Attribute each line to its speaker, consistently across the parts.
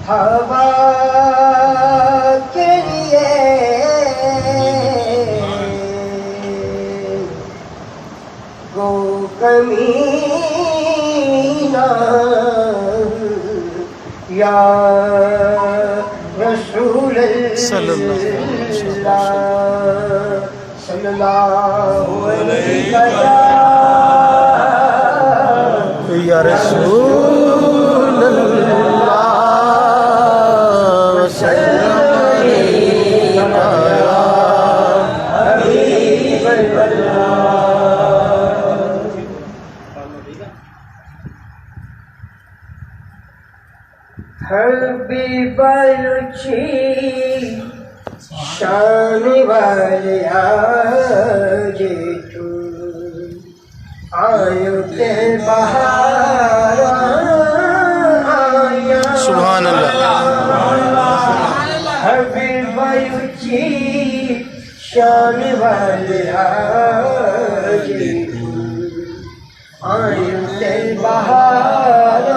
Speaker 1: हवा के लिए गो कमीना या रसूल सल्लल्लाहु अलैहि वसल्लम या रसूल हबी बलुची शान वाले आज तू आयो के बहार आया
Speaker 2: सुभान अल्लाह
Speaker 1: हबी बलुची शान वाले आज तू आयो के बहार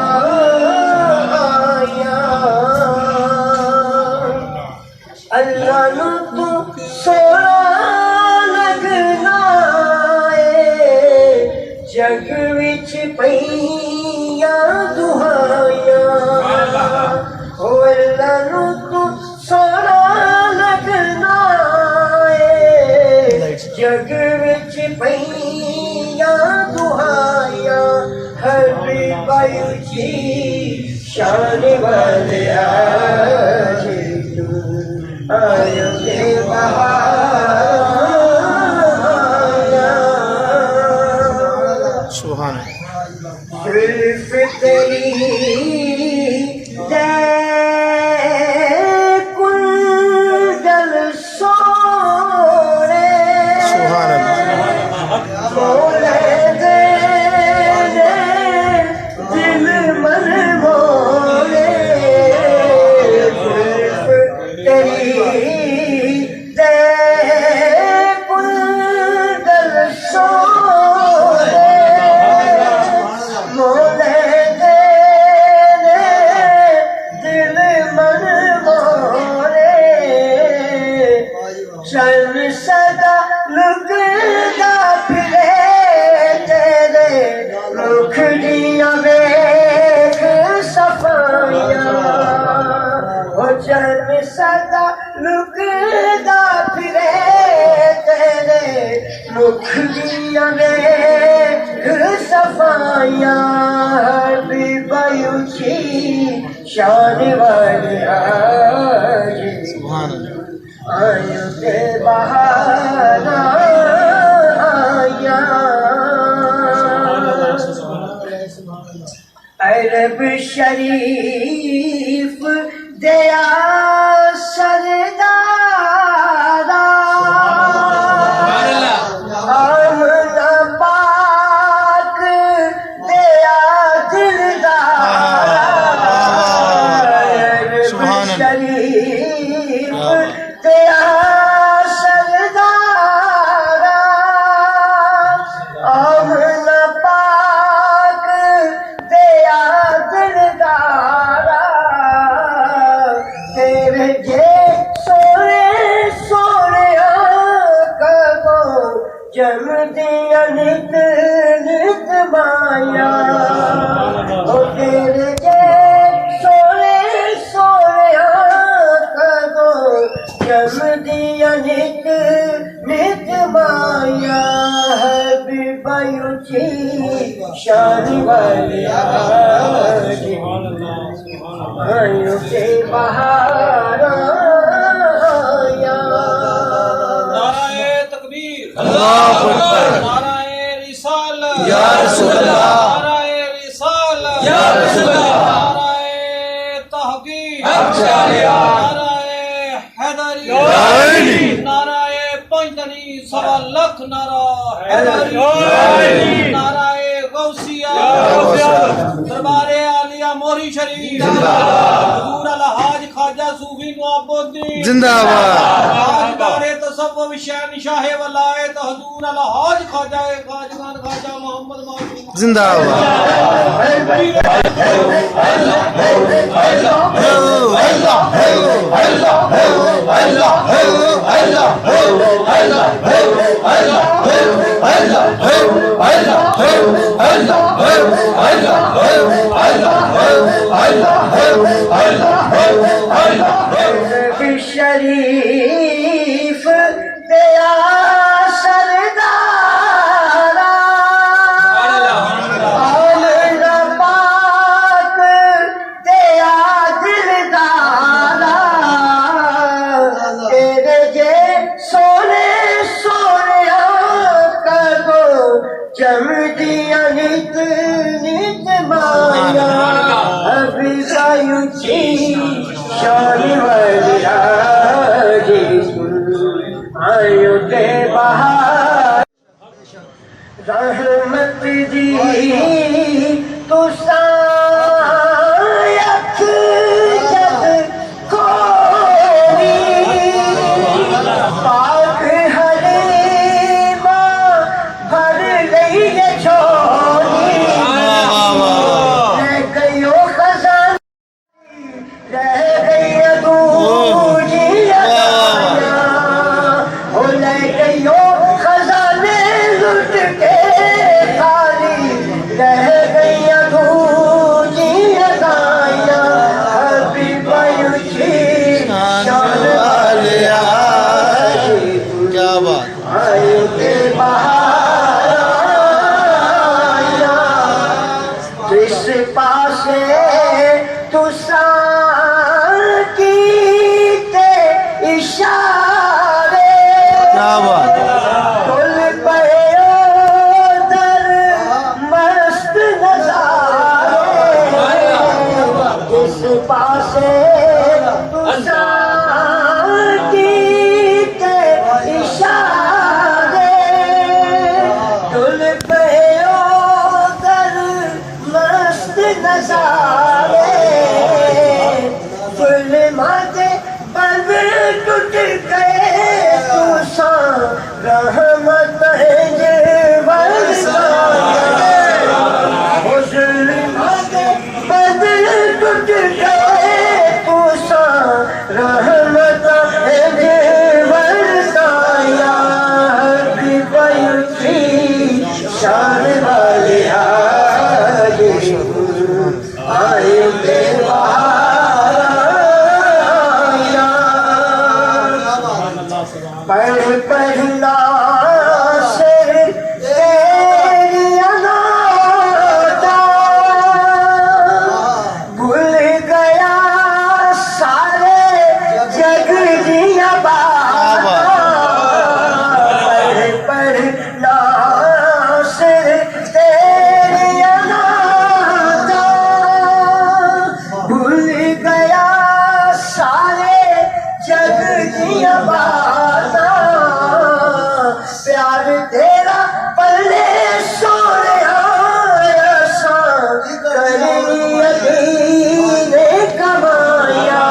Speaker 1: अल्लाह नु तू सोना लगना जग विच पईया दुहाया ओ अल्लाह नु तू सोना लगना जग विच पईया दुहाया हर बायुची शान वाले आज आयो के बहार
Speaker 2: सुभान
Speaker 1: सिर्फ तेरी कुंडल सोने
Speaker 2: सुभान
Speaker 1: मोले दे दिल मन मोले सिर्फ तेरी कुंडल सोने मोले दे दिल मन मोरे चल सदा लुकदा फिरे तेरे मुखड़ियां वेख सफाइयां ओ चल सदा लुकदा फिरे तेरे मुखड़ियां वेख सफाइयां हबी बयुची शान वाले आज आयो के बहार आया अरब शरीफ दया सरदारा आमना पाक दया दिलदारा अरब शरीफ दया सरदारा आमना पाक दया दिलदारा तेरे जे सोने सोने कबो जम दिया नित नित माया ओ तेरे जे सोने सोने कबो जम दिया नित नित माया हबी बयुची शान वाले आज आयो के बहार आया
Speaker 3: नाराए तकबीर
Speaker 2: अल्लाहु अकबर
Speaker 3: नाराए रिसालत
Speaker 2: या रसूल अल्लाह
Speaker 3: नाराए रिसालत
Speaker 2: या रसूल अल्लाह
Speaker 3: नाराए तहकीक
Speaker 2: अब्शालिया
Speaker 3: नाराए हैदरी
Speaker 2: नाराए
Speaker 3: नाराए पंजतनी सवाल लख नारा नाराए गौसिया दरबारे आलिया मोरी शरीफ हजूर अलहाज ख्वाजा सूफी मुअब्बुद्दीन
Speaker 2: जिंदाबाद।
Speaker 3: ताजदारे तसव्वुफ शहंशाह वलायत हजूर अलहाज ख्वाजा खाजगान ख्वाजा मोहम्मद मासूम
Speaker 2: जिंदाबाद।
Speaker 1: शरीफ दया सरदारा आमना पाक दया दिलदारा तेरे जे सोने सोने करो जम दिया नित नित माया अभी गायुची शान वालिया आयो के बहार रहमत दी तो सायक जग कोरी पाक हलीमा भर गई ये छोरी रह गयो खजान रह गई दूजी अदाया हो ले गयो खजाने लुट के खाली रह गई दूजी अदाया अभी बयुची शान वालिया
Speaker 2: क्या बात।
Speaker 1: आयो के बहार आया जिस पासे तुसा कीते इशारे
Speaker 2: क्या बात।
Speaker 1: कुल पे दर मस्त नजारे जिस पासे तुसा कीते इशारे कुल पे दर मस्त नजारे फुल माथे बंद टूट गए तू सा रहमत है फुल माथे बंद टूट गए तू सा रहमत है शान वाले आए के बहार आया पढ़ पढ़ना से तेरी अनादा भूल गया सारे जग दिया बात पढ़ पढ़ना से तेरी अनादा भूल गया सारे जग दिया बाता प्यार तेरा पल्ले सोने आया ने कमाया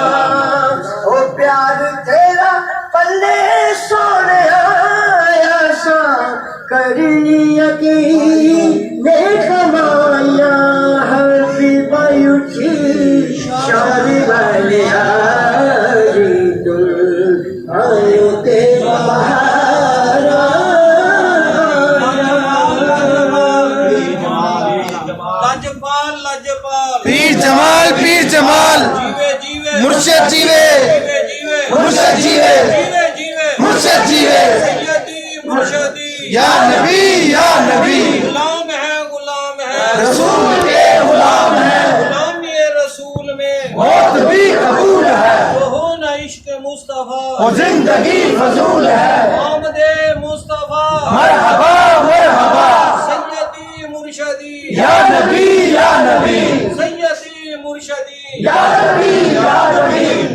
Speaker 1: ओ प्यार तेरा पल्ले सोने आया करी यकीन ने कमाया हर बायुची शान वाले आयो के बहार
Speaker 3: लजपाल लजपाल
Speaker 2: पीर जमाल पीर जमाल
Speaker 3: जीवे जीवे
Speaker 2: मुर्शिद जीवे
Speaker 3: जीवे जीवे
Speaker 2: मुर्शिद जीवे
Speaker 3: जीवे जीवे
Speaker 2: मुर्शिद जीवे
Speaker 3: सैयदी मुर्शदी
Speaker 2: या नबी
Speaker 3: गुलाम है
Speaker 2: रसूल के गुलाम है
Speaker 3: गुलामी रसूल में
Speaker 2: मौत भी कबूल है
Speaker 3: वो हो न इश्क मुस्तफा
Speaker 2: वो जिंदगी फजूल है
Speaker 3: आमदे मुस्तफा
Speaker 2: मरहबा मरहबा
Speaker 3: सैयदी मुर्शदी
Speaker 2: या नबी
Speaker 3: सैयदी मुर्शदी
Speaker 2: या नबी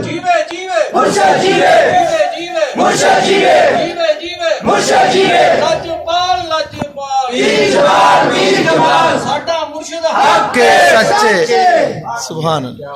Speaker 3: जीवे जीवे
Speaker 2: मुर्शिद जीवे
Speaker 3: जीवे जीवे
Speaker 2: मुर्शिद जीवे
Speaker 3: जीवे जीवे
Speaker 2: मुर्शिद जीवे
Speaker 3: पीर जमाल साडा मुर्शिद हक
Speaker 2: के सच्चे सुभान अल्लाह।